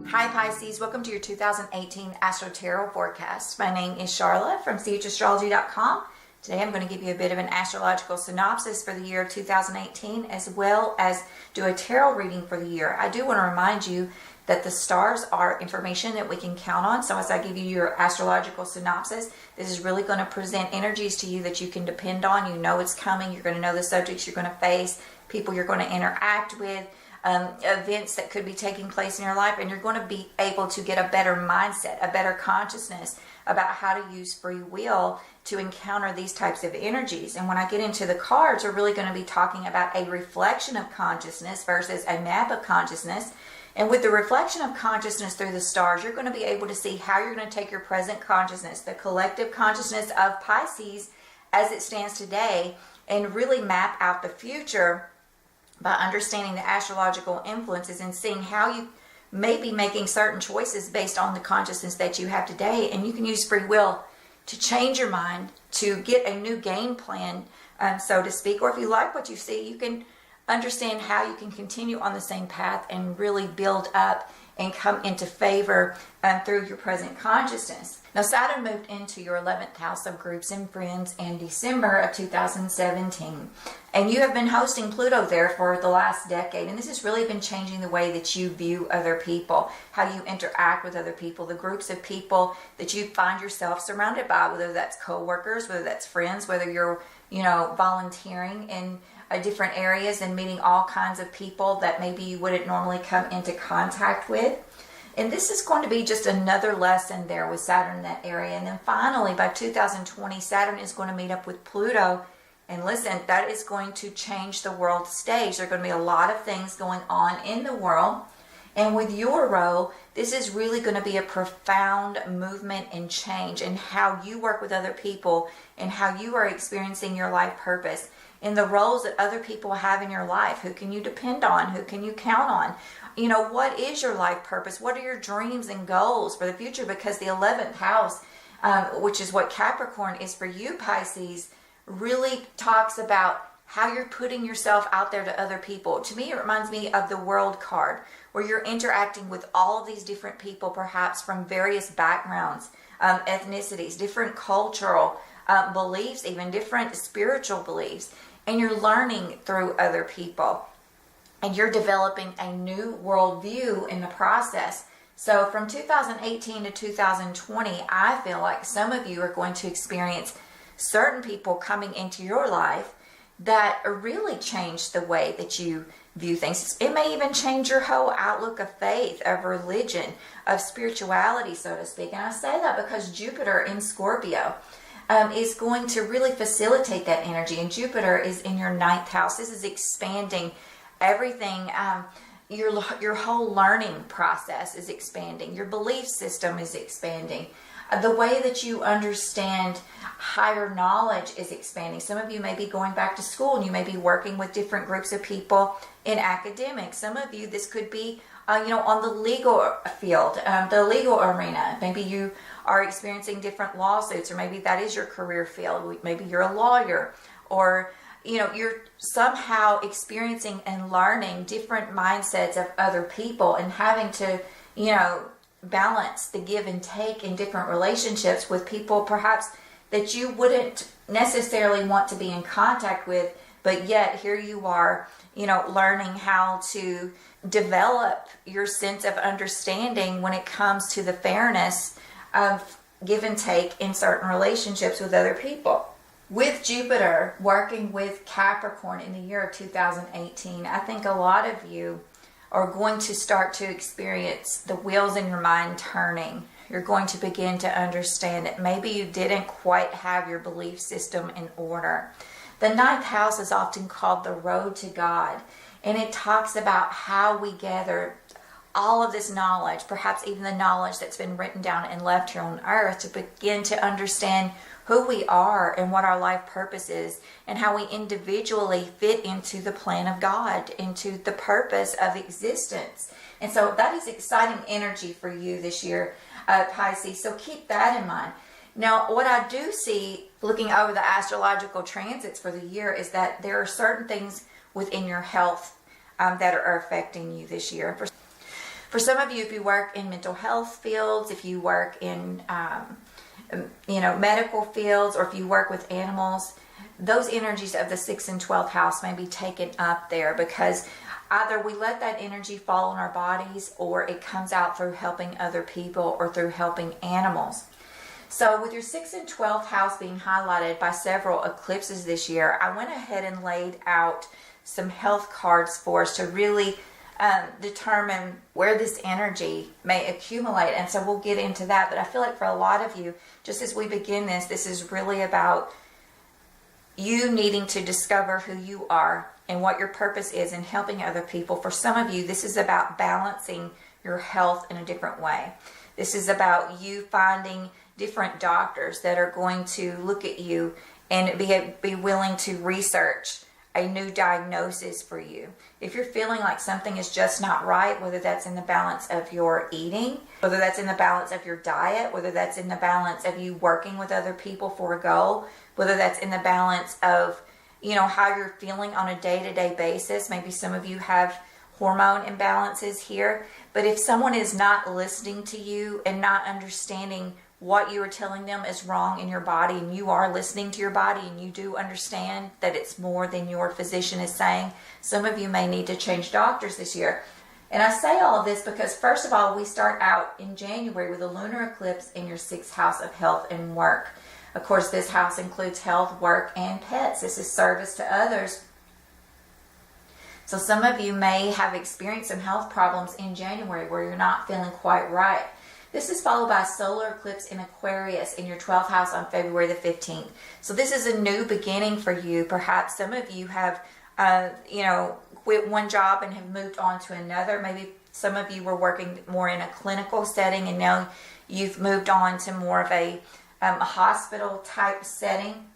Hi Pisces, welcome to your 2018 Astro-Tarot forecast. My name is Charlotte from astrology.com. Today I'm going to give you a bit of an astrological synopsis for the year 2018 as well as do a tarot reading for the year. I do want to remind you that the stars are information that we can count on. So as I give you your astrological synopsis, this is really going to present energies to you that you can depend on. You know it's coming. You're going to know the subjects you're going to face, people you're going to interact with, events that could be taking place in your life, and you're going to be able to get a better mindset, a better consciousness about how to use free will to encounter these types of energies. And when I get into the cards, we're really going to be talking about a reflection of consciousness versus a map of consciousness. And with the reflection of consciousness through the stars, you're going to be able to see how you're going to take your present consciousness, the collective consciousness of Pisces as it stands today, and really map out the future by understanding the astrological influences and seeing how you may be making certain choices based on the consciousness that you have today. And you can use free will to change your mind, to get a new game plan, so to speak. Or if you like what you see, you can understand how you can continue on the same path and really build up and come into favor through your present consciousness. Now, Saturn moved into your 11th house of groups and friends in December of 2017. And you have been hosting Pluto there for the last decade. And this has really been changing the way that you view other people, how you interact with other people, the groups of people that you find yourself surrounded by, whether that's coworkers, whether that's friends, whether you're, volunteering in different areas and meeting all kinds of people that maybe you wouldn't normally come into contact with. And this is going to be just another lesson there with Saturn in that area. And then finally, by 2020, Saturn is going to meet up with Pluto. And listen, that is going to change the world stage. There are going to be a lot of things going on in the world. And with your role, this is really going to be a profound movement and change in how you work with other people and how you are experiencing your life purpose, in the roles that other people have in your life. Who can you depend on? Who can you count on? What is your life purpose? What are your dreams and goals for the future? Because the 11th house, which is what Capricorn is for you, Pisces, really talks about how you're putting yourself out there to other people. To me, it reminds me of the World card, where you're interacting with all of these different people, perhaps from various backgrounds, ethnicities, different cultural beliefs, even different spiritual beliefs. And you're learning through other people. And you're developing a new worldview in the process. So from 2018 to 2020, I feel like some of you are going to experience certain people coming into your life that really change the way that you view things. It may even change your whole outlook of faith, of religion, of spirituality, so to speak. And I say that because Jupiter in Scorpio is going to really facilitate that energy. And Jupiter is in your 9th house. This is expanding everything. Your whole learning process is expanding. Your belief system is expanding. The way that you understand higher knowledge is expanding. Some of you may be going back to school and you may be working with different groups of people in academics. Some of you, this could be, on the legal field, the legal arena. Maybe you are experiencing different lawsuits, or maybe that is your career field. Maybe you're a lawyer, or you're somehow experiencing and learning different mindsets of other people and having to, balance the give and take in different relationships with people perhaps that you wouldn't necessarily want to be in contact with, but yet here you are, learning how to develop your sense of understanding when it comes to the fairness of give and take in certain relationships with other people. With Jupiter working with Capricorn in the year of 2018, I think a lot of you are going to start to experience the wheels in your mind turning. You're going to begin to understand that maybe you didn't quite have your belief system in order. The ninth house is often called the road to God, and it talks about how we gather all of this knowledge, perhaps even the knowledge that's been written down and left here on earth, to begin to understand who we are and what our life purpose is, and how we individually fit into the plan of God, into the purpose of existence. And so that is exciting energy for you this year, Pisces. So keep that in mind. Now, what I do see looking over the astrological transits for the year is that there are certain things within your health that are affecting you this year. For some of you, if you work in mental health fields, if you work in medical fields, or if you work with animals, those energies of the 6th and 12th house may be taken up there, because either we let that energy fall on our bodies, or it comes out through helping other people or through helping animals. So with your 6th and 12th house being highlighted by several eclipses this year, I went ahead and laid out some health cards for us to really determine where this energy may accumulate. And so we'll get into that. But I feel like for a lot of you, just as we begin this is really about you needing to discover who you are and what your purpose is in helping other people. For some of you, this is about balancing your health in a different way. This is about you finding different doctors that are going to look at you and be willing to research a new diagnosis for you. If you're feeling like something is just not right, whether that's in the balance of your eating, whether that's in the balance of your diet, whether that's in the balance of you working with other people for a goal, whether that's in the balance of, how you're feeling on a day-to-day basis. Maybe some of you have hormone imbalances here. But if someone is not listening to you and not understanding what you are telling them is wrong in your body, and you are listening to your body and you do understand that it's more than your physician is saying, some of you may need to change doctors this year. And I say all of this because, first of all, we start out in January with a lunar eclipse in your 6th house of health and work. Of course, this house includes health, work, and pets. This is service to others. So some of you may have experienced some health problems in January where you're not feeling quite right. This is followed by a solar eclipse in Aquarius in your 12th house on February the 15th. So this is a new beginning for you. Perhaps some of you have, quit one job and have moved on to another. Maybe some of you were working more in a clinical setting, and now you've moved on to more of a hospital type setting.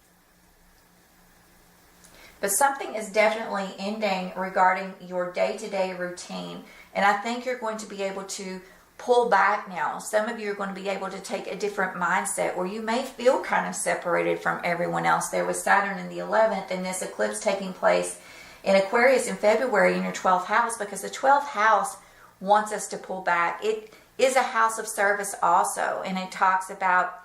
But something is definitely ending regarding your day-to-day routine. And I think you're going to be able to pull back now. Some of you are going to be able to take a different mindset where you may feel kind of separated from everyone else. There was Saturn in the 11th and this eclipse taking place in Aquarius in February in your 12th house, because the 12th house wants us to pull back. It is a house of service also, and it talks about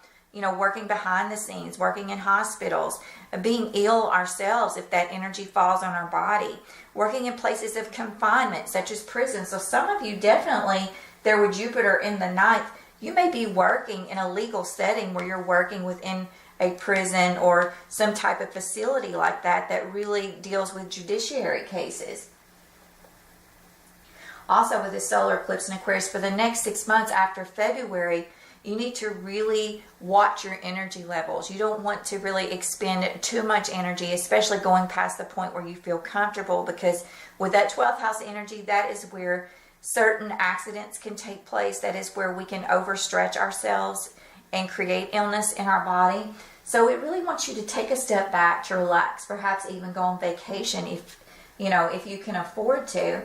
working behind the scenes, working in hospitals, being ill ourselves if that energy falls on our body, working in places of confinement such as prison. So some of you definitely, there with Jupiter in the 9th, you may be working in a legal setting where you're working within a prison or some type of facility like that really deals with judiciary cases. Also, with the solar eclipse in Aquarius, for the next 6 months after February, you need to really watch your energy levels. You don't want to really expend too much energy, especially going past the point where you feel comfortable, because with that 12th house energy, that is where certain accidents can take place. That is where we can overstretch ourselves and create illness in our body. So it really wants you to take a step back to relax, perhaps even go on vacation if you can afford to.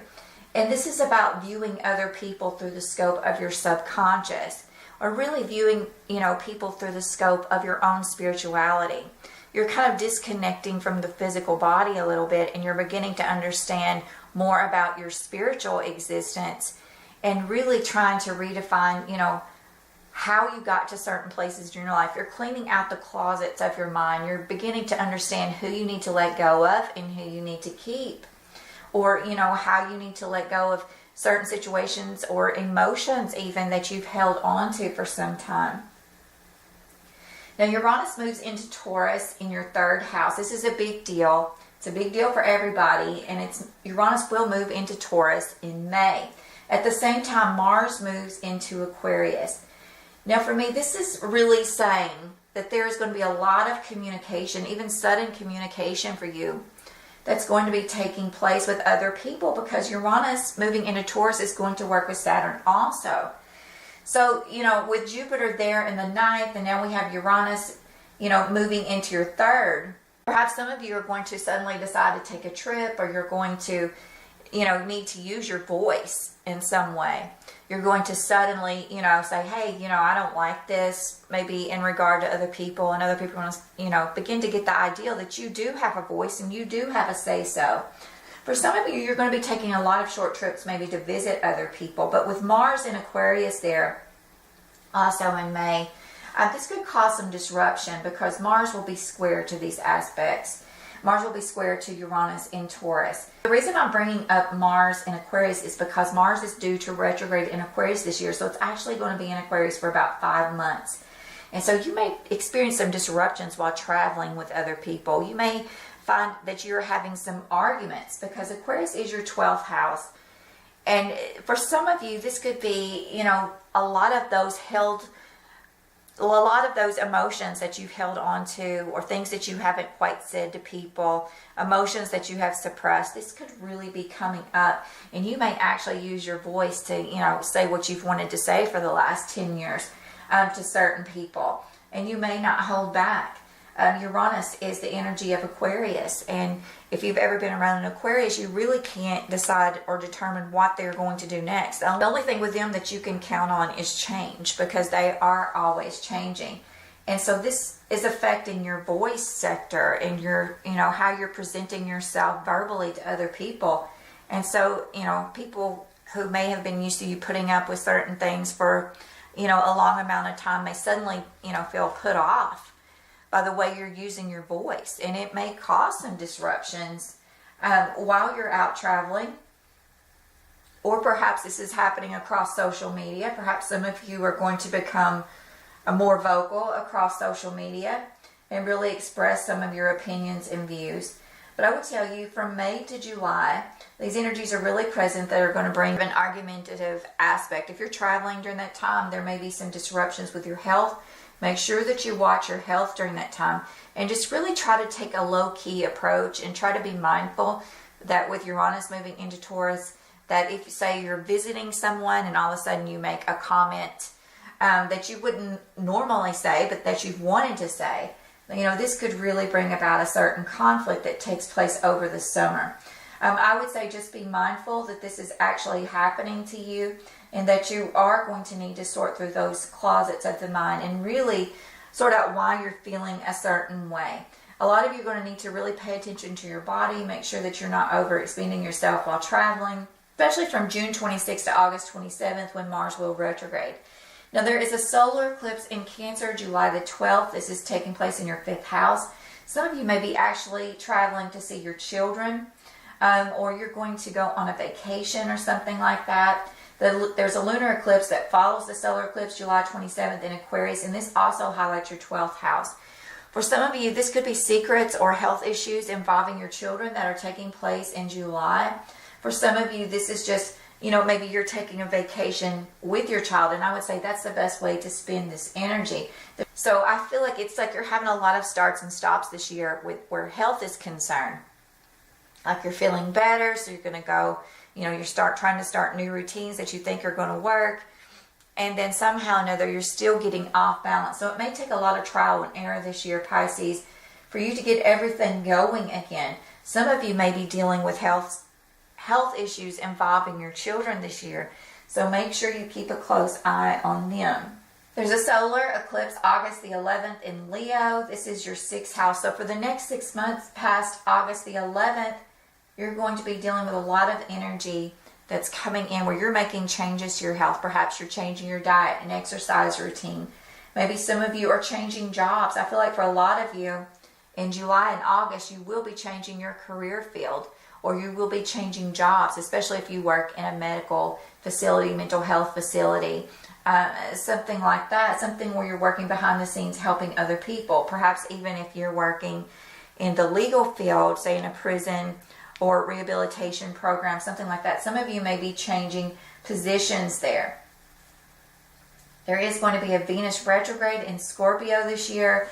And this is about viewing other people through the scope of your subconscious, or really viewing, people through the scope of your own spirituality. You're kind of disconnecting from the physical body a little bit, and you're beginning to understand more about your spiritual existence, and really trying to redefine, how you got to certain places in your life. You're cleaning out the closets of your mind. You're beginning to understand who you need to let go of and who you need to keep. Or, how you need to let go of certain situations or emotions even that you've held on to for some time. Now, Uranus moves into Taurus in your third house. This is a big deal. It's a big deal for everybody, and Uranus will move into Taurus in May. At the same time, Mars moves into Aquarius. Now, for me, this is really saying that there is going to be a lot of communication, even sudden communication for you, that's going to be taking place with other people, because Uranus moving into Taurus is going to work with Saturn also. So, with Jupiter there in the ninth, and now we have Uranus, moving into your third, perhaps some of you are going to suddenly decide to take a trip, or you're going to, need to use your voice in some way. You're going to suddenly, say, hey, I don't like this, maybe in regard to other people, and other people are going to, begin to get the idea that you do have a voice and you do have a say-so. For some of you, you're going to be taking a lot of short trips maybe to visit other people. But with Mars in Aquarius there, also in May, this could cause some disruption, because Mars will be square to these aspects. Mars will be square to Uranus in Taurus. The reason I'm bringing up Mars in Aquarius is because Mars is due to retrograde in Aquarius this year. So it's actually going to be in Aquarius for about 5 months. And so you may experience some disruptions while traveling with other people. You may find that you're having some arguments, because Aquarius is your 12th house. And for some of you, this could be, a lot of those emotions that you've held on to, or things that you haven't quite said to people, emotions that you have suppressed. This could really be coming up, and you may actually use your voice to, say what you've wanted to say for the last 10 years to certain people, and you may not hold back. Uranus is the energy of Aquarius, and if you've ever been around an Aquarius, you really can't decide or determine what they're going to do next. The only thing with them that you can count on is change, because they are always changing. And so this is affecting your voice sector and your, how you're presenting yourself verbally to other people. And so, people who may have been used to you putting up with certain things for, a long amount of time may suddenly, feel put off by the way you're using your voice. And it may cause some disruptions while you're out traveling. Or perhaps this is happening across social media. Perhaps some of you are going to become more vocal across social media and really express some of your opinions and views. But I would tell you, from May to July, these energies are really present that are going to bring an argumentative aspect. If you're traveling during that time, there may be some disruptions with your health. Make sure that you watch your health during that time, and just really try to take a low-key approach, and try to be mindful that with Uranus moving into Taurus, that if, say, you're visiting someone and all of a sudden you make a comment that you wouldn't normally say, but that you've wanted to say, this could really bring about a certain conflict that takes place over the summer. I would say just be mindful that this is actually happening to you, and that you are going to need to sort through those closets of the mind and really sort out why you're feeling a certain way. A lot of you are going to need to really pay attention to your body, make sure that you're not overextending yourself while traveling, especially from June 26th to August 27th, when Mars will retrograde. Now, there is a solar eclipse in Cancer, July the 12th. This is taking place in your 5th house. Some of you may be actually traveling to see your children, or you're going to go on a vacation or something like that. There's a lunar eclipse that follows the solar eclipse, July 27th in Aquarius, and this also highlights your 12th house. For some of you, this could be secrets or health issues involving your children that are taking place in July. For some of you, this is just, maybe you're taking a vacation with your child, and I would say that's the best way to spend this energy. So I feel like it's like you're having a lot of starts and stops this year with where health is concerned. Like you're feeling better, so you're going to go, you trying to start new routines that you think are going to work, and then somehow or another you're still getting off balance. So it may take a lot of trial and error this year, Pisces, for you to get everything going again. Some of you may be dealing with health issues involving your children this year, so make sure you keep a close eye on them. There's a solar eclipse August the 11th in Leo. This is your 6th house. So for the next 6 months past August the 11th, you're going to be dealing with a lot of energy that's coming in where you're making changes to your health. Perhaps you're changing your diet and exercise routine. Maybe some of you are changing jobs. I feel like for a lot of you, In July and August, you will be changing your career field, or you will be changing jobs, especially if you work in a medical facility, mental health facility, something like that, something where you're working behind the scenes helping other people. Perhaps even if you're working in the legal field, say in a prison or rehabilitation program, something like that. Some of you may be changing positions there. There is going to be a Venus retrograde in Scorpio this year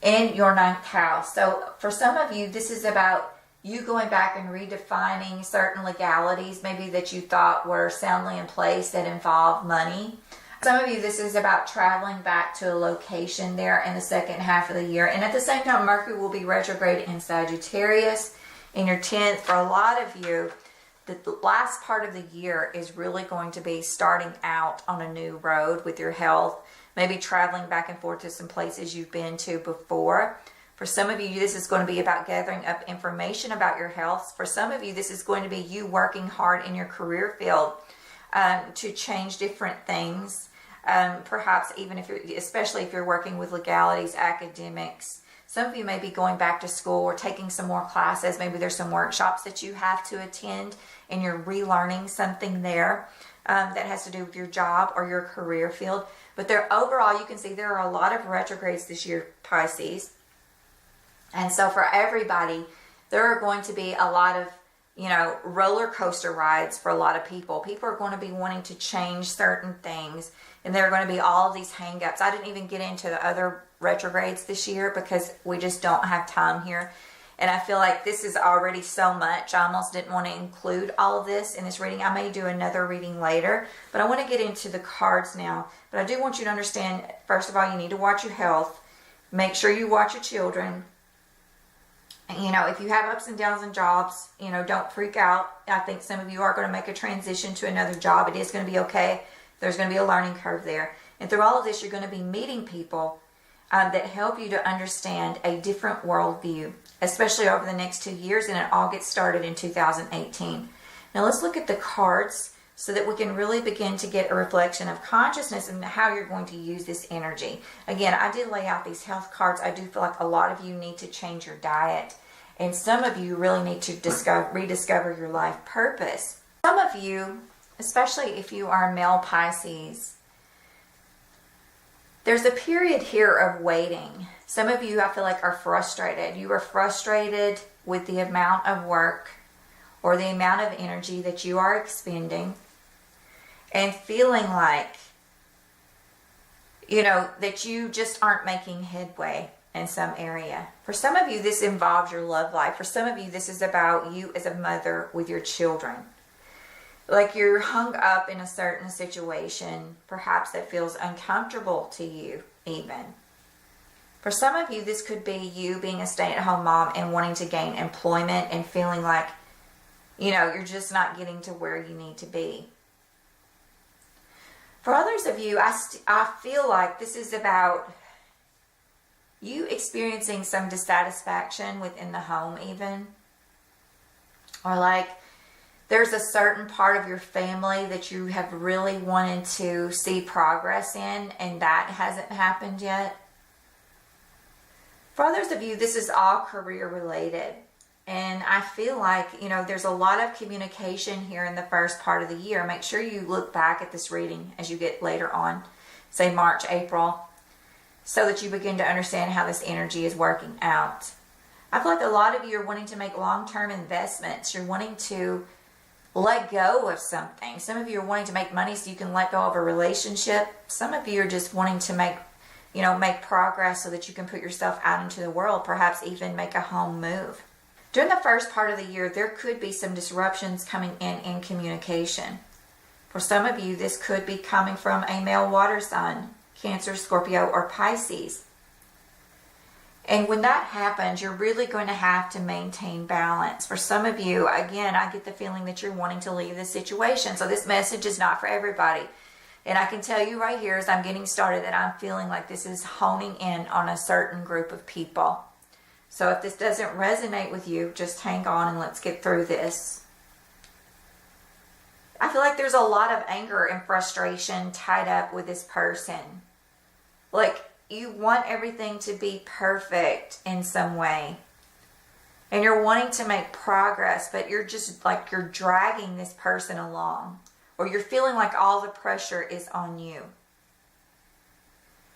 in your 9th house. So for some of you, this is about you going back and redefining certain legalities, maybe that you thought were soundly in place that involve money. Some of you, this is about traveling back to a location there in the second half of the year. And at the same time, Mercury will be retrograde in Sagittarius in your 10th. For a lot of you, the last part of the year is really going to be starting out on a new road with your health, maybe traveling back and forth to some places you've been to before. For some of you, this is going to be about gathering up information about your health. For some of you, this is going to be you working hard in your career field to change different things. Perhaps even especially if you're working with legalities, academics. Some of you may be going back to school or taking some more classes. Maybe there's some workshops that you have to attend and you're relearning something there that has to do with your job or your career field. But overall, you can see there are a lot of retrogrades this year, Pisces. And so for everybody, there are going to be a lot of, roller coaster rides for a lot of people. People are going to be wanting to change certain things. And there are going to be all of these hang-ups. I didn't even get into the other retrogrades this year because we just don't have time here. And I feel like this is already so much. I almost didn't want to include all of this in this reading. I may do another reading later, but I want to get into the cards now. But I do want you to understand, first of all, you need to watch your health. Make sure you watch your children. If you have ups and downs in jobs, don't freak out. I think some of you are going to make a transition to another job. It is going to be okay. There's going to be a learning curve there. And through all of this, you're going to be meeting people that help you to understand a different worldview, especially over the next 2 years, and it all gets started in 2018. Now let's look at the cards so that we can really begin to get a reflection of consciousness and how you're going to use this energy. Again, I did lay out these health cards. I do feel like a lot of you need to change your diet, and some of you really need to rediscover your life purpose. Some of you, especially if you are male Pisces, there's a period here of waiting. Some of you, I feel like, are frustrated. You are frustrated with the amount of work or the amount of energy that you are expending and feeling like, that you just aren't making headway in some area. For some of you, this involves your love life. For some of you, this is about you as a mother with your children. Like you're hung up in a certain situation, perhaps that feels uncomfortable to you even. For some of you, this could be you being a stay-at-home mom and wanting to gain employment and feeling like, you're just not getting to where you need to be. For others of you, I feel like this is about you experiencing some dissatisfaction within the home even. Or like there's a certain part of your family that you have really wanted to see progress in, and that hasn't happened yet. For others of you, this is all career related. And I feel like, there's a lot of communication here in the first part of the year. Make sure you look back at this reading as you get later on, say March, April, so that you begin to understand how this energy is working out. I feel like a lot of you are wanting to make long-term investments. You're wanting to let go of something. Some of you are wanting to make money so you can let go of a relationship. Some of you are just wanting to make progress so that you can put yourself out into the world, perhaps even make a home move. During the first part of the year, there could be some disruptions coming in communication. For some of you, this could be coming from a male water sign, Cancer, Scorpio, or Pisces. And when that happens, you're really going to have to maintain balance. For some of you, again, I get the feeling that you're wanting to leave this situation. So this message is not for everybody. And I can tell you right here as I'm getting started that I'm feeling like this is honing in on a certain group of people. So if this doesn't resonate with you, just hang on and let's get through this. I feel like there's a lot of anger and frustration tied up with this person. Like you want everything to be perfect in some way. And you're wanting to make progress, but you're just like you're dragging this person along. Or you're feeling like all the pressure is on you.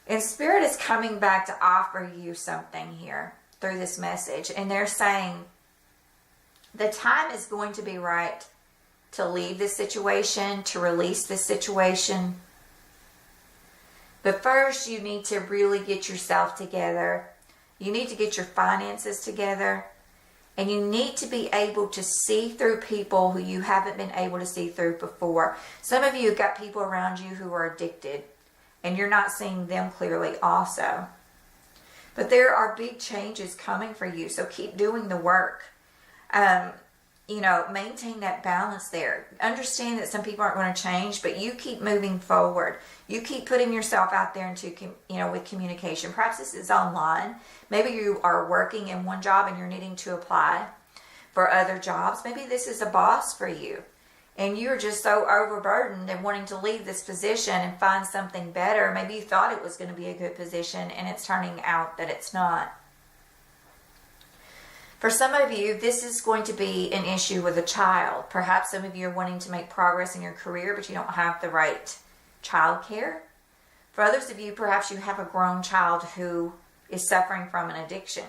And Spirit is coming back to offer you something here through this message. And they're saying the time is going to be right to leave this situation, to release this situation. But first, you need to really get yourself together. You need to get your finances together. And you need to be able to see through people who you haven't been able to see through before. Some of you have got people around you who are addicted. And you're not seeing them clearly also. But there are big changes coming for you. So keep doing the work. Maintain that balance there. Understand that some people aren't going to change, but you keep moving forward. You keep putting yourself out there with communication. Perhaps this is online. Maybe you are working in one job and you're needing to apply for other jobs. Maybe this is a boss for you. And you're just so overburdened and wanting to leave this position and find something better. Maybe you thought it was going to be a good position and it's turning out that it's not. For some of you, this is going to be an issue with a child. Perhaps some of you are wanting to make progress in your career, but you don't have the right child care. For others of you, perhaps you have a grown child who is suffering from an addiction,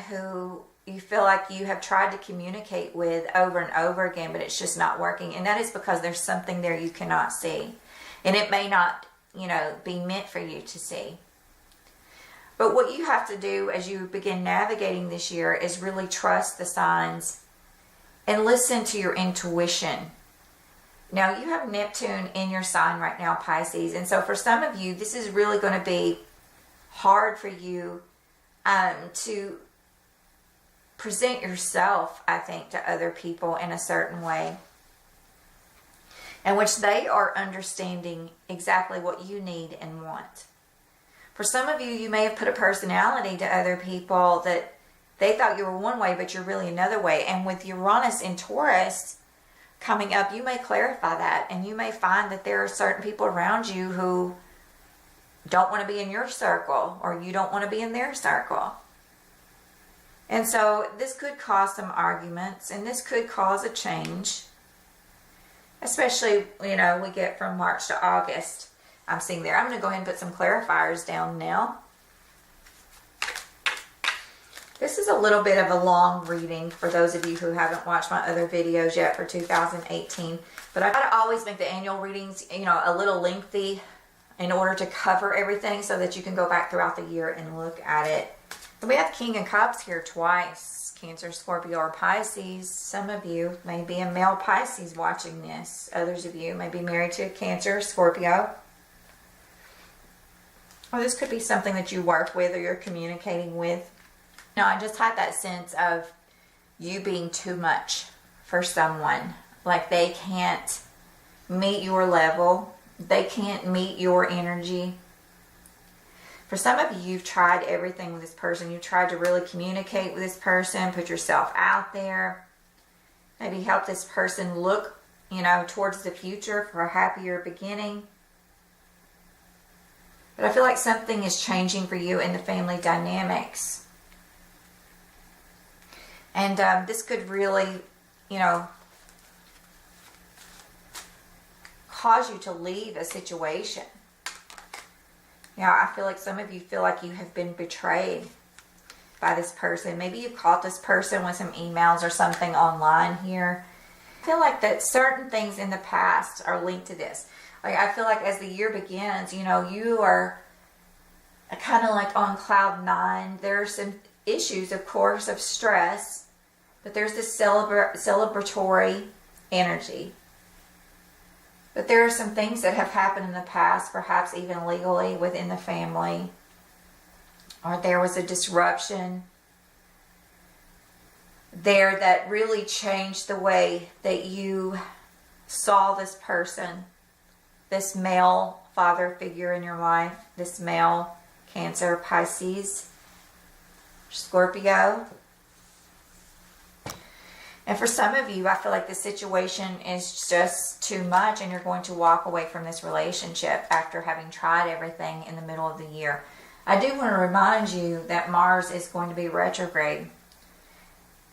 who you feel like you have tried to communicate with over and over again, but it's just not working. And that is because there's something there you cannot see. And it may not, be meant for you to see. But what you have to do as you begin navigating this year is really trust the signs and listen to your intuition. Now, you have Neptune in your sign right now, Pisces. And so for some of you, this is really going to be hard for you to present yourself, I think, to other people in a certain way, in which they are understanding exactly what you need and want. For some of you, you may have put a personality to other people that they thought you were one way, but you're really another way. And with Uranus in Taurus coming up, you may clarify that. And you may find that there are certain people around you who don't want to be in your circle, or you don't want to be in their circle. And so this could cause some arguments, and this could cause a change. Especially, we get from March to August. I'm seeing there. I'm going to go ahead and put some clarifiers down now. This is a little bit of a long reading for those of you who haven't watched my other videos yet for 2018. But I try to always make the annual readings, a little lengthy in order to cover everything so that you can go back throughout the year and look at it. So we have King of Cups here twice. Cancer, Scorpio, or Pisces. Some of you may be a male Pisces watching this. Others of you may be married to a Cancer, Scorpio. Or this could be something that you work with or you're communicating with. Now, I just had that sense of you being too much for someone. Like they can't meet your level. They can't meet your energy. For some of you, you've tried everything with this person. You've tried to really communicate with this person, put yourself out there. Maybe help this person look, towards the future for a happier beginning. But I feel like something is changing for you in the family dynamics. And this could really, cause you to leave a situation. I feel like some of you feel like you have been betrayed by this person. Maybe you caught this person with some emails or something online here. I feel like that certain things in the past are linked to this. I feel like as the year begins, you are kind of like on cloud nine. There are some issues, of course, of stress, but there's this celebratory energy. But there are some things that have happened in the past, perhaps even legally within the family, or there was a disruption there that really changed the way that you saw this person. This male father figure in your life, this male Cancer, Pisces, Scorpio. And for some of you, I feel like the situation is just too much and you're going to walk away from this relationship after having tried everything in the middle of the year. I do want to remind you that Mars is going to be retrograde.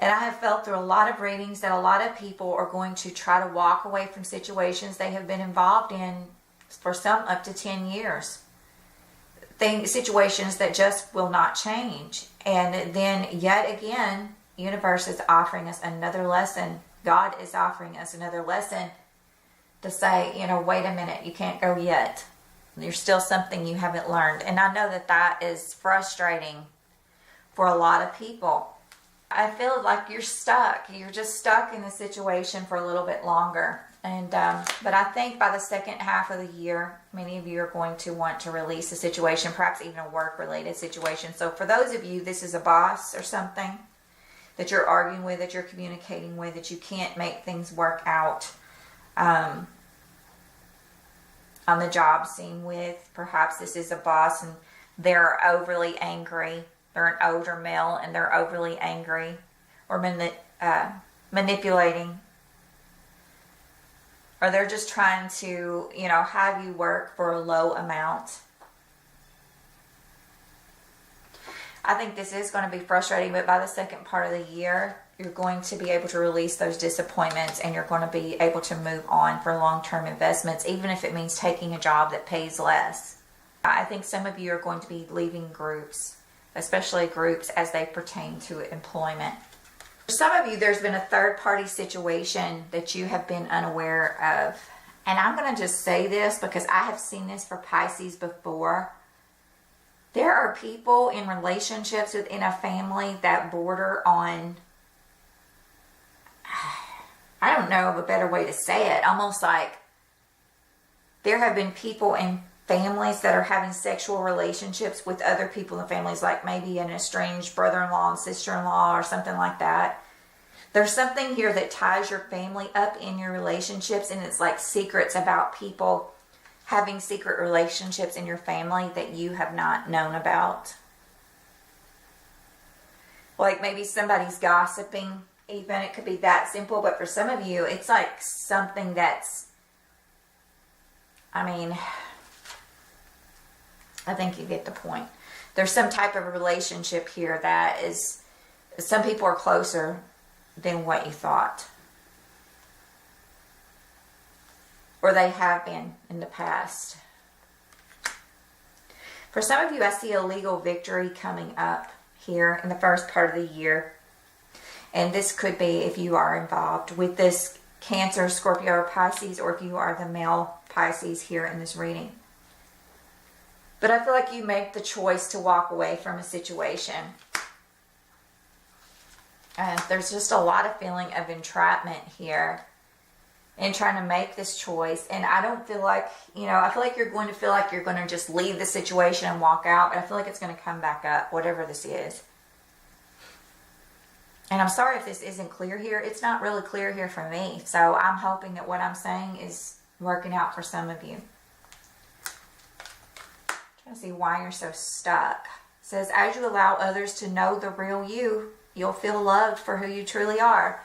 And I have felt through a lot of readings that a lot of people are going to try to walk away from situations they have been involved in for some up to 10 years. Situations that just will not change. And then yet again, universe is offering us another lesson. God is offering us another lesson to say, wait a minute, you can't go yet. There's still something you haven't learned. And I know that that is frustrating for a lot of people. I feel like you're stuck. You're just stuck in the situation for a little bit longer. And but I think by the second half of the year, many of you are going to want to release the situation, perhaps even a work-related situation. So for those of you, this is a boss or something that you're arguing with, that you're communicating with, that you can't make things work out on the job scene with. Perhaps this is a boss and they're overly angry. They're an older male and they're overly angry or manipulating. Or they're just trying to, have you work for a low amount. I think this is going to be frustrating, but by the second part of the year, you're going to be able to release those disappointments and you're going to be able to move on for long-term investments, even if it means taking a job that pays less. I think some of you are going to be leaving groups, especially groups as they pertain to employment. For some of you, there's been a third-party situation that you have been unaware of. And I'm going to just say this because I have seen this for Pisces before. There are people in relationships within a family that border on, I don't know of a better way to say it, almost like there have been people in families that are having sexual relationships with other people in the families, like maybe an estranged brother-in-law and sister-in-law or something like that. There's something here that ties your family up in your relationships, and it's like secrets about people having secret relationships in your family that you have not known about. Like maybe somebody's gossiping, even. It could be that simple, but for some of you, it's like something that's, I think you get the point. There's some type of a relationship here that is, some people are closer than what you thought. Or they have been in the past. For some of you, I see a legal victory coming up here in the first part of the year. And this could be if you are involved with this Cancer, Scorpio, or Pisces, or if you are the male Pisces here in this reading. But I feel like you make the choice to walk away from a situation. There's just a lot of feeling of entrapment here in trying to make this choice. And I don't feel like, I feel like you're going to feel like you're going to just leave the situation and walk out. But I feel like it's going to come back up, whatever this is. And I'm sorry if this isn't clear here. It's not really clear here for me. So I'm hoping that what I'm saying is working out for some of you. Trying to see why you're so stuck. It says, as you allow others to know the real you, you'll feel loved for who you truly are.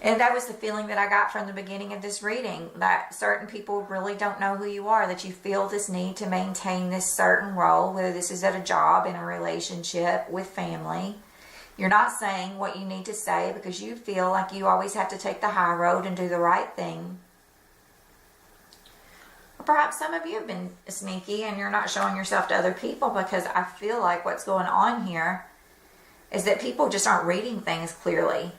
And that was the feeling that I got from the beginning of this reading, that certain people really don't know who you are, that you feel this need to maintain this certain role, whether this is at a job, in a relationship, with family. You're not saying what you need to say because you feel like you always have to take the high road and do the right thing. Or perhaps some of you have been sneaky and you're not showing yourself to other people, because I feel like what's going on here is that people just aren't reading things clearly.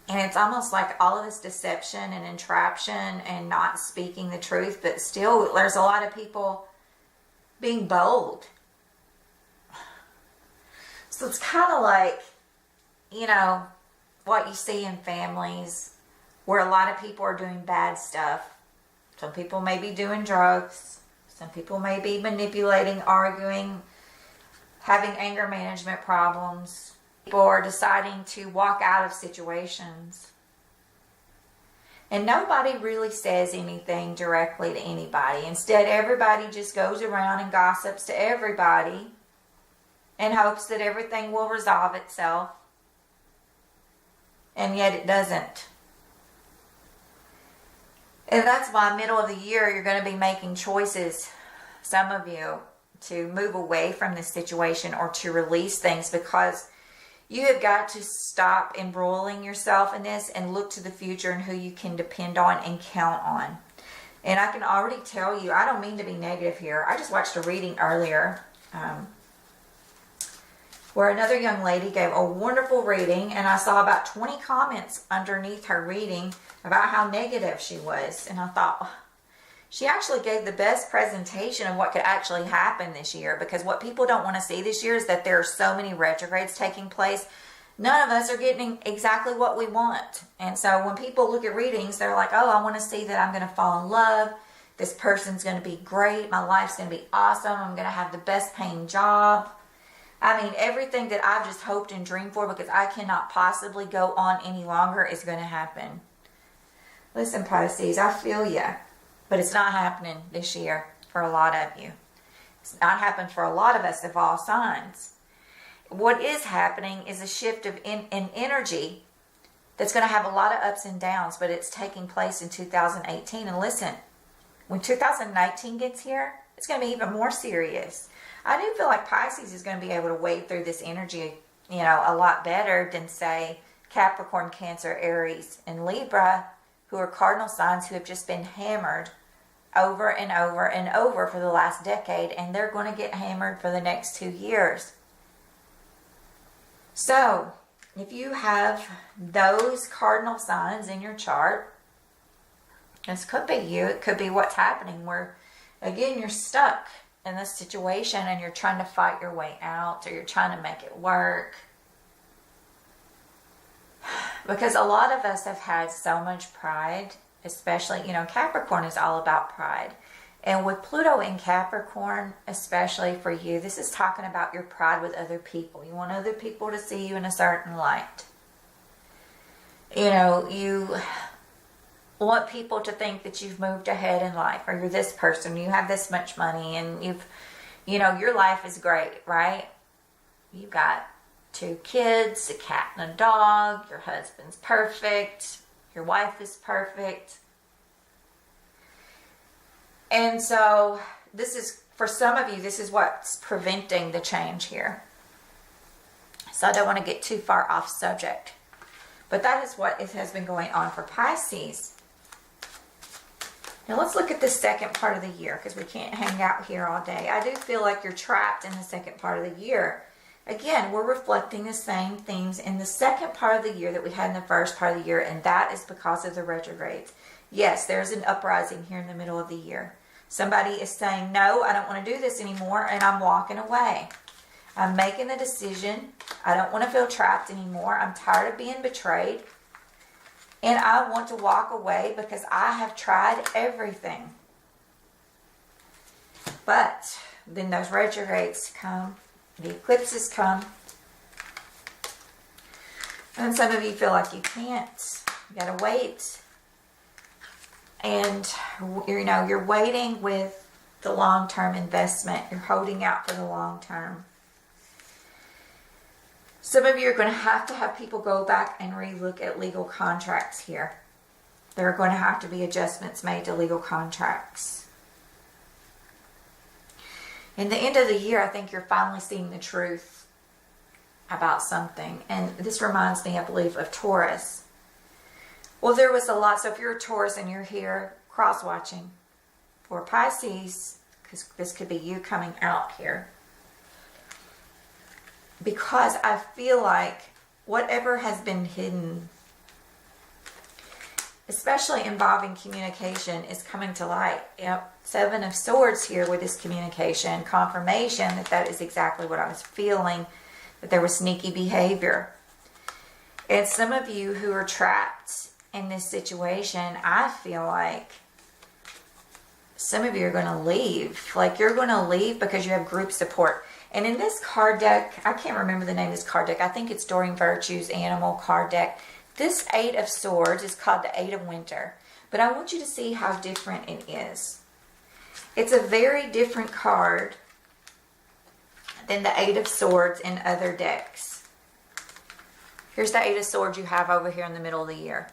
And it's almost like all of this deception and entrapment and not speaking the truth, but still there's a lot of people being bold. So it's kind of like, what you see in families where a lot of people are doing bad stuff. Some people may be doing drugs. Some people may be manipulating, arguing, having anger management problems. People are deciding to walk out of situations. And nobody really says anything directly to anybody. Instead, everybody just goes around and gossips to everybody in hopes that everything will resolve itself. and yet it doesn't. And that's why middle of the year, you're going to be making choices, some of you, to move away from this situation or to release things, because you have got to stop embroiling yourself in this and look to the future and who you can depend on and count on. And I can already tell you, I don't mean to be negative here. I just watched a reading earlier where another young lady gave a wonderful reading, and I saw about 20 comments underneath her reading about how negative she was. And I thought, she actually gave the best presentation of what could actually happen this year, because what people don't want to see this year is that there are so many retrogrades taking place. None of us are getting exactly what we want. And so when people look at readings, they're like, oh, I want to see that I'm going to fall in love. This person's going to be great. My life's going to be awesome. I'm going to have the best paying job. I mean, everything that I've just hoped and dreamed for, because I cannot possibly go on any longer, is going to happen. Listen, Pisces, I feel you. But it's not happening this year for a lot of you. It's not happened for a lot of us of all signs. What is happening is a shift of in energy that's going to have a lot of ups and downs, but it's taking place in 2018. And listen, when 2019 gets here, it's going to be even more serious. I do feel like Pisces is going to be able to wade through this energy, a lot better than, say, Capricorn, Cancer, Aries, and Libra, who are cardinal signs who have just been hammered over and over and over for the last decade, and they're going to get hammered for the next 2 years. So, if you have those cardinal signs in your chart, this could be you. It could be what's happening where, again, you're stuck in this situation and you're trying to fight your way out, or you're trying to make it work. Because a lot of us have had so much pride, especially, Capricorn is all about pride. And with Pluto in Capricorn, especially for you, this is talking about your pride with other people. You want other people to see you in a certain light. You want people to think that you've moved ahead in life, or you're this person, you have this much money, and your life is great, right? You've got 2 kids, a cat and a dog, your husband's perfect, your wife is perfect. And so this is, for some of you, this is what's preventing the change here. So I don't want to get too far off subject. But that is what has been going on for Pisces. Now let's look at the second part of the year, because we can't hang out here all day. I do feel like you're trapped in the second part of the year. Again, we're reflecting the same themes in the second part of the year that we had in the first part of the year, and that is because of the retrogrades. Yes, there's an uprising here in the middle of the year. Somebody is saying, no, I don't want to do this anymore, and I'm walking away. I'm making the decision. I don't want to feel trapped anymore. I'm tired of being betrayed, and I want to walk away because I have tried everything. But then those retrogrades come. The eclipses come. And some of you feel like you can't. You gotta wait. And, you're waiting with the long-term investment. You're holding out for the long term. Some of you are going to have people go back and relook at legal contracts here. There are going to have to be adjustments made to legal contracts. In the end of the year, I think you're finally seeing the truth about something. And this reminds me, I believe, of Taurus. Well, there was a lot. So if you're a Taurus and you're here cross-watching, for Pisces, because this could be you coming out here, because I feel like whatever has been hidden, especially involving communication, is coming to light. Yep, 7 of Swords here with this communication, confirmation that is exactly what I was feeling, that there was sneaky behavior. And some of you who are trapped in this situation, I feel like some of you are going to leave. Like, you're going to leave because you have group support. And in this card deck, I can't remember the name of this card deck. I think it's Doreen Virtue's Animal card deck. This 8 of Swords is called the 8 of Winter. But I want you to see how different it is. It's a very different card than the 8 of Swords in other decks. Here's the Eight of Swords you have over here in the middle of the year.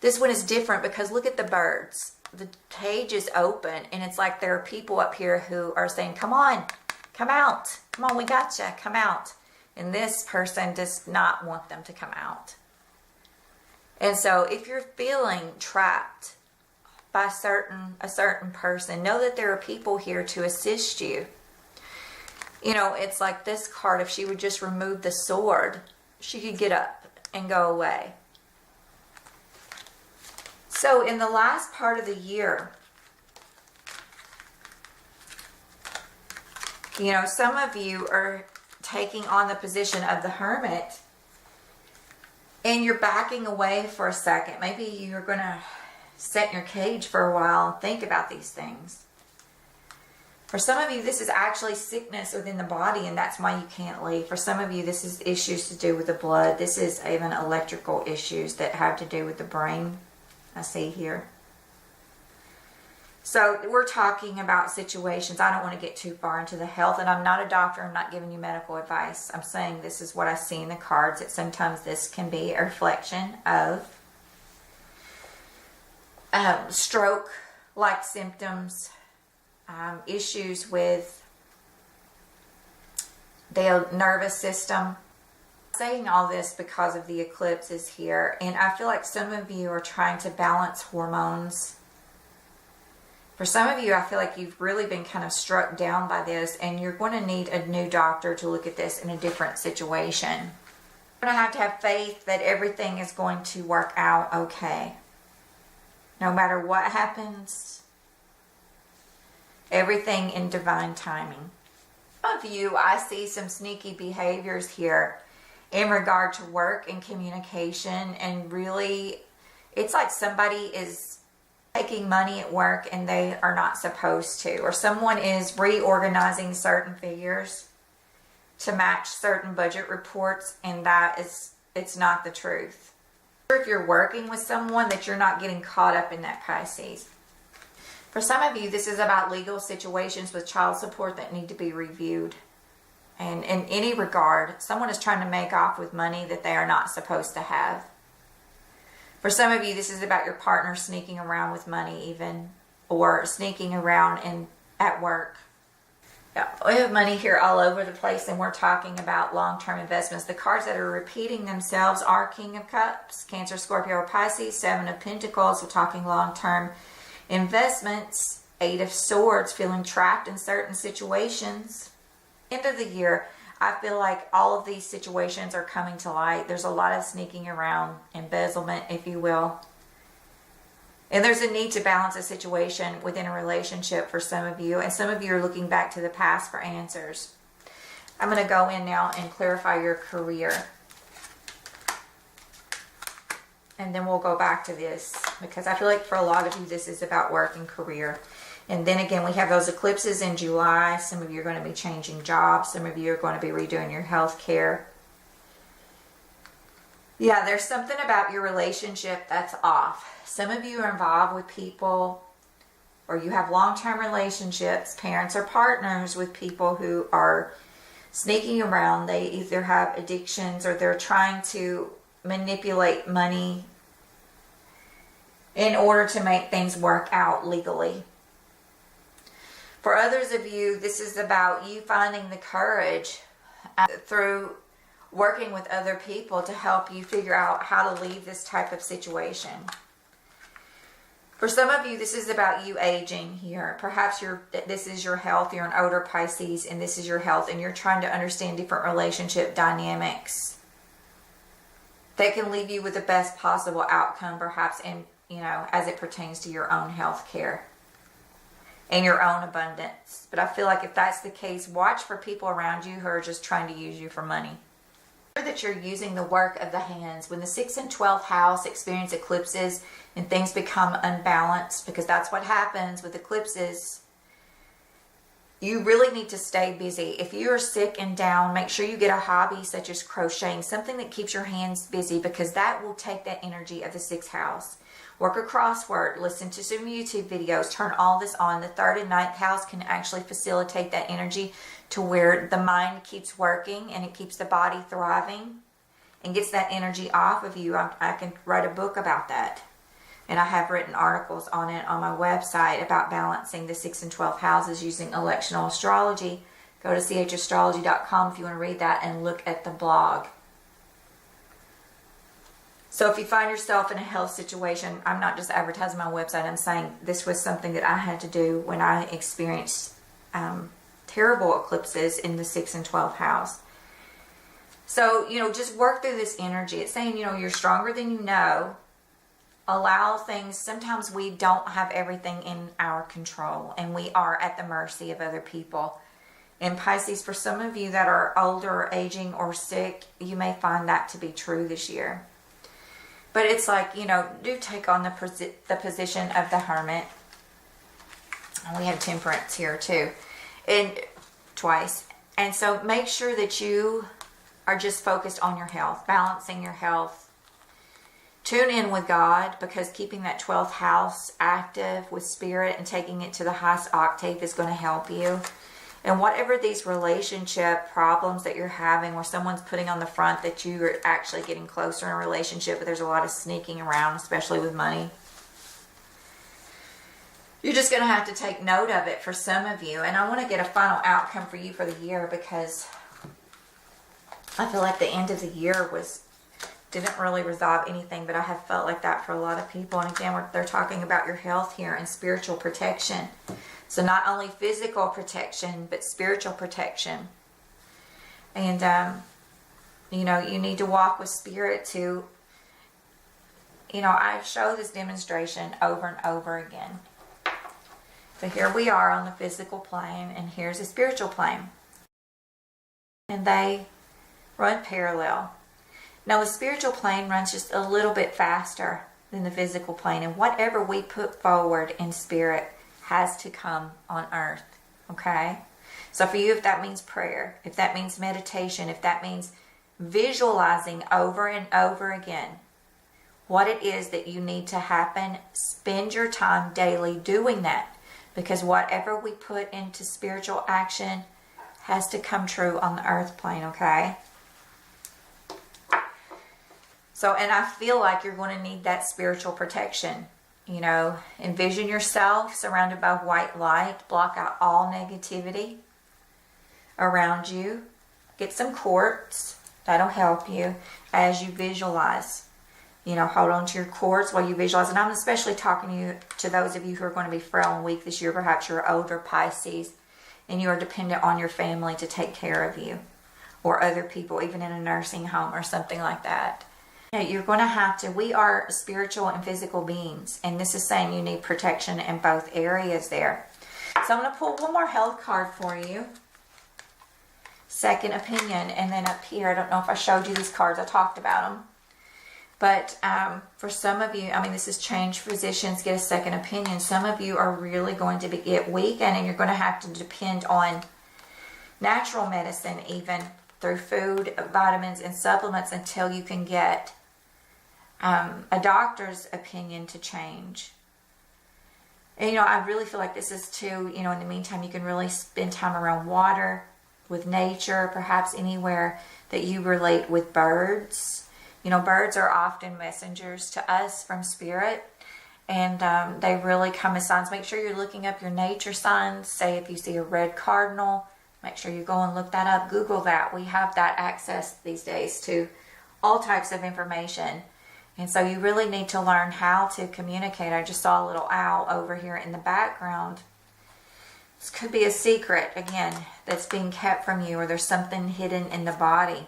This one is different because look at the birds. The cage is open and it's like there are people up here who are saying, come on, come out. Come on, we got you. Come out. And this person does not want them to come out. And so if you're feeling trapped by a certain person, know that there are people here to assist you. You know, it's like this card, if she would just remove the sword, she could get up and go away. So in the last part of the year, you know, some of you are taking on the position of the hermit and you're backing away for a second. Maybe you're going to sit in your cage for a while and think about these things. For some of you, this is actually sickness within the body, and that's why you can't leave. For some of you, this is issues to do with the blood. This is even electrical issues that have to do with the brain, I see here. So we're talking about situations. I don't want to get too far into the health, and I'm not a doctor. I'm not giving you medical advice. I'm saying this is what I see in the cards, that sometimes this can be a reflection of stroke-like symptoms, issues with the nervous system. I'm saying all this because of the eclipses here, and I feel like some of you are trying to balance hormones. For some of you, I feel like you've really been kind of struck down by this, and you're going to need a new doctor to look at this in a different situation. You're going to have faith that everything is going to work out okay. No matter what happens, everything in divine timing. Some of you, I see some sneaky behaviors here in regard to work and communication, and really, it's like somebody is taking money at work and they are not supposed to, or someone is reorganizing certain figures to match certain budget reports, and it's not the truth. If you're working with someone, that you're not getting caught up in that, Pisces. For some of you, this is about legal situations with child support that need to be reviewed. And in any regard, someone is trying to make off with money that they are not supposed to have. For some of you, this is about your partner sneaking around with money even, or sneaking around at work. Yeah, we have money here all over the place, and we're talking about long-term investments. The cards that are repeating themselves are King of Cups, Cancer, Scorpio, or Pisces, Seven of Pentacles. We're talking long-term investments, Eight of Swords, feeling trapped in certain situations. End of the year, I feel like all of these situations are coming to light. There's a lot of sneaking around, embezzlement, if you will. And there's a need to balance a situation within a relationship for some of you. And some of you are looking back to the past for answers. I'm going to go in now and clarify your career. And then we'll go back to this, because I feel like for a lot of you, this is about work and career. And then again, we have those eclipses in July. Some of you are going to be changing jobs. Some of you are going to be redoing your health care. Yeah, there's something about your relationship that's off. Some of you are involved with people, or you have long-term relationships, parents or partners with people who are sneaking around. They either have addictions or they're trying to manipulate money in order to make things work out legally. For others of you, this is about you finding the courage through working with other people to help you figure out how to leave this type of situation. For some of you, this is about you aging here. Perhaps this is your health. You're an older Pisces, and this is your health, and you're trying to understand different relationship dynamics that can leave you with the best possible outcome, perhaps as it pertains to your own health care and your own abundance. But I feel like if that's the case, watch for people around you who are just trying to use you for money. That you're using the work of the hands. When the 6th and 12th house experience eclipses and things become unbalanced, because that's what happens with eclipses, you really need to stay busy. If you are sick and down, make sure you get a hobby such as crocheting, something that keeps your hands busy, because that will take that energy of the 6th house. Work a crossword, listen to some YouTube videos, turn all this on. The 3rd and 9th house can actually facilitate that energy to where the mind keeps working and it keeps the body thriving and gets that energy off of you, I can write a book about that. And I have written articles on it on my website about balancing the 6 and 12 houses using electional astrology. Go to astrology.com if you want to read that and look at the blog. So if you find yourself in a health situation, I'm not just advertising my website, I'm saying this was something that I had to do when I experienced terrible eclipses in the 6 and 12 house. So, just work through this energy. It's saying, you're stronger than you know. Allow things. Sometimes we don't have everything in our control, and we are at the mercy of other people. And Pisces, for some of you that are older or aging or sick, you may find that to be true this year. But it's like, do take on the position of the hermit. And we have temperance here too. And twice. And so make sure that you are just focused on your health, balancing your health. Tune in with God, because keeping that 12th house active with spirit and taking it to the highest octave is going to help you. And whatever these relationship problems that you're having, where someone's putting on the front that you are actually getting closer in a relationship, but there's a lot of sneaking around, especially with money, you're just going to have to take note of it for some of you. And I want to get a final outcome for you for the year, because I feel like the end of the year didn't really resolve anything, but I have felt like that for a lot of people. And again, they're talking about your health here and spiritual protection. So not only physical protection, but spiritual protection. And, you need to walk with spirit to, I show this demonstration over and over again. So here we are on the physical plane, and here's the spiritual plane. And they run parallel. Now the spiritual plane runs just a little bit faster than the physical plane, and whatever we put forward in spirit has to come on earth, okay? So for you, if that means prayer, if that means meditation, if that means visualizing over and over again what it is that you need to happen, spend your time daily doing that, because whatever we put into spiritual action has to come true on the earth plane, okay? So, and I feel like you're going to need that spiritual protection. Envision yourself surrounded by white light. Block out all negativity around you. Get some quartz. That'll help you as you visualize. Hold on to your quartz while you visualize. And I'm especially talking to those of you who are going to be frail and weak this year. Perhaps you're older Pisces and you are dependent on your family to take care of you, or other people, even in a nursing home or something like that. You're going to have to, we are spiritual and physical beings, and this is saying you need protection in both areas there. So I'm going to pull one more health card for you. Second opinion, and then up here, I don't know if I showed you these cards, I talked about them. But for some of you, this is change physicians, get a second opinion. Some of you are really going to get weakened, and you're going to have to depend on natural medicine, even through food, vitamins, and supplements, until you can get a doctor's opinion to change. And, I really feel like this is too, in the meantime, you can really spend time around water, with nature, perhaps anywhere that you relate with birds. Birds are often messengers to us from spirit, and they really come as signs. Make sure you're looking up your nature signs. Say if you see a red cardinal, make sure you go and look that up. Google that. We have that access these days to all types of information. And so you really need to learn how to communicate. I just saw a little owl over here in the background. This could be a secret, again, that's being kept from you, or there's something hidden in the body.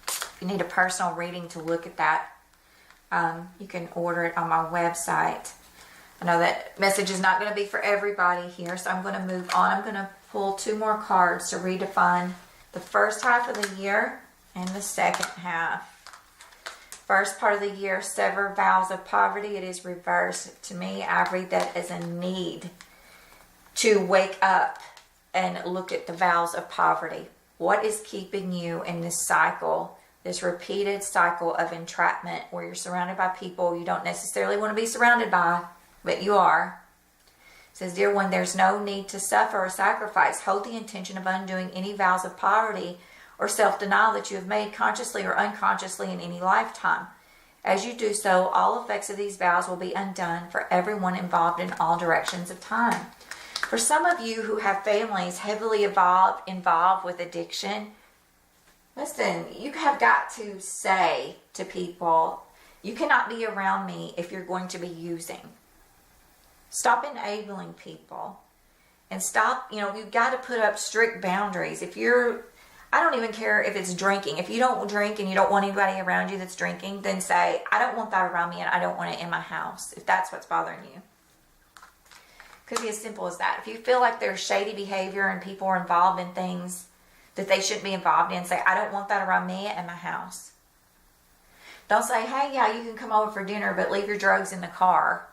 If you need a personal reading to look at that, you can order it on my website. I know that message is not going to be for everybody here, so I'm going to move on. I'm going to pull two more cards to redefine the first half of the year and the second half. First part of the year, sever vows of poverty. It is reversed. To me, I read that as a need to wake up and look at the vows of poverty. What is keeping you in this cycle, this repeated cycle of entrapment, where you're surrounded by people you don't necessarily want to be surrounded by, but you are? It says, dear one, there's no need to suffer or sacrifice. Hold the intention of undoing any vows of poverty or self-denial that you have made consciously or unconsciously in any lifetime. As you do so, all effects of these vows will be undone for everyone involved in all directions of time. For some of you who have families heavily involved with addiction, listen, you have got to say to people, you cannot be around me if you're going to be using. Stop enabling people. And stop, you've got to put up strict boundaries. I don't even care if it's drinking. If you don't drink and you don't want anybody around you that's drinking, then say, I don't want that around me and I don't want it in my house, if that's what's bothering you. Could be as simple as that. If you feel like there's shady behavior and people are involved in things that they shouldn't be involved in, say, I don't want that around me and my house. Don't say, hey, yeah, you can come over for dinner, but leave your drugs in the car.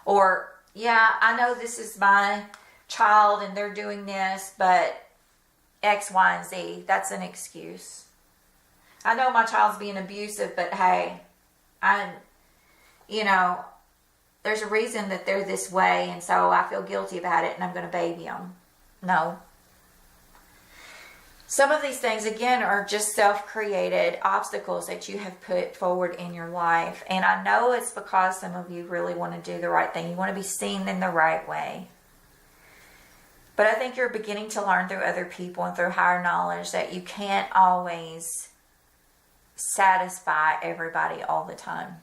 Or, yeah, I know this is my child and they're doing this, but X, Y, and Z, that's an excuse. I know my child's being abusive, but hey, there's a reason that they're this way, and so I feel guilty about it, and I'm going to baby them. No. Some of these things, again, are just self-created obstacles that you have put forward in your life. And I know it's because some of you really want to do the right thing. You want to be seen in the right way. But I think you're beginning to learn through other people and through higher knowledge that you can't always satisfy everybody all the time.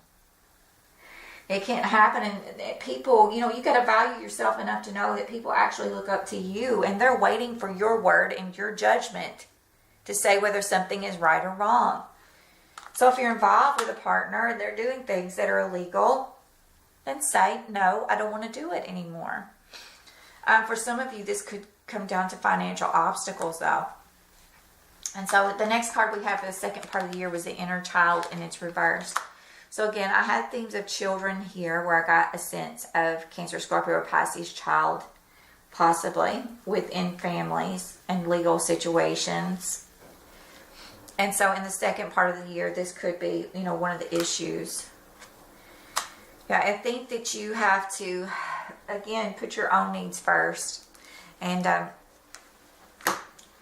It can't happen, and people, you got to value yourself enough to know that people actually look up to you, and they're waiting for your word and your judgment to say whether something is right or wrong. So if you're involved with a partner and they're doing things that are illegal, then say, no, I don't want to do it anymore. For some of you, this could come down to financial obstacles, though. And so the next card we have for the second part of the year was the inner child, and it's reversed. So again, I had themes of children here where I got a sense of Cancer, Scorpio, or Pisces child, possibly, within families and legal situations. And so in the second part of the year, this could be, one of the issues. Yeah, I think that you have to, again, put your own needs first. And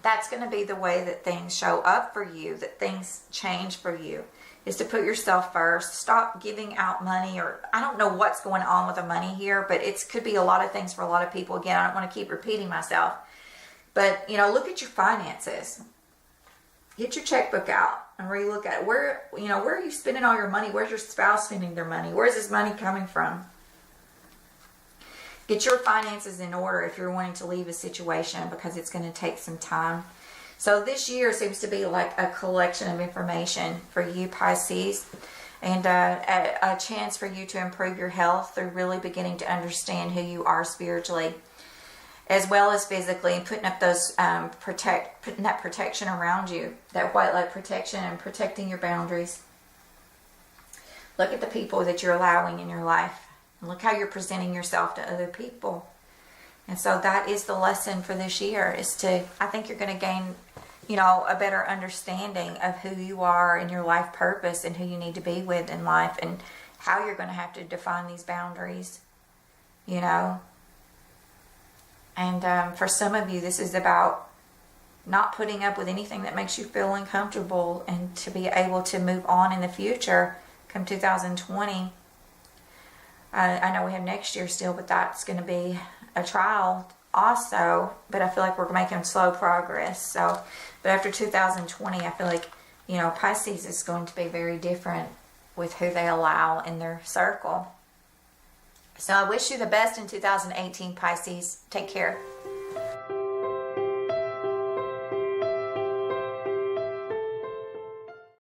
that's going to be the way that things show up for you, that things change for you, is to put yourself first. Stop giving out money, or I don't know what's going on with the money here, but it could be a lot of things for a lot of people. Again, I don't want to keep repeating myself. But, look at your finances. Get your checkbook out and relook at it. Where are you spending all your money? Where's your spouse spending their money? Where's this money coming from? Get your finances in order if you're wanting to leave a situation, because it's going to take some time. So this year seems to be like a collection of information for you, Pisces, and a chance for you to improve your health through really beginning to understand who you are spiritually, as well as physically, and putting up those putting that protection around you, that white light protection, and protecting your boundaries. Look at the people that you're allowing in your life, and look how you're presenting yourself to other people. And so that is the lesson for this year, I think you're going to gain, a better understanding of who you are and your life purpose and who you need to be with in life, and how you're going to have to define these boundaries, And for some of you, this is about not putting up with anything that makes you feel uncomfortable, and to be able to move on in the future come 2020. I know we have next year still, but that's going to be a trial also, but I feel like we're making slow progress. But after 2020, I feel like, Pisces is going to be very different with who they allow in their circle. So I wish you the best in 2018, Pisces. Take care.